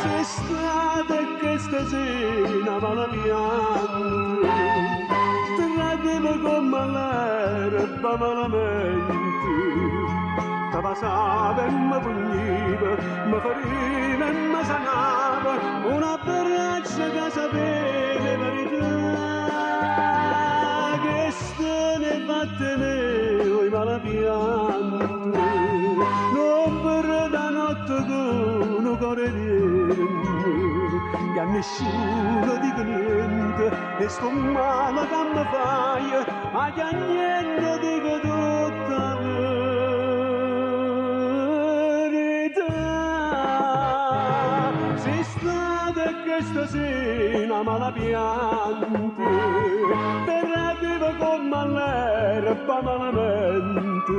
C'è stata questa sera malapiante, tradiva come l'erba malamente, ti passava e mi pugniva, mi feriva e mi sanava, una braccia che sapeva verità, che se ne fatte me, malapiante, non per la notte con un cuore di a nessuno dico niente e sto male che mi fai a niente dico tutta la verità sei stata questa sera malapiante per vivo come l'erba malamente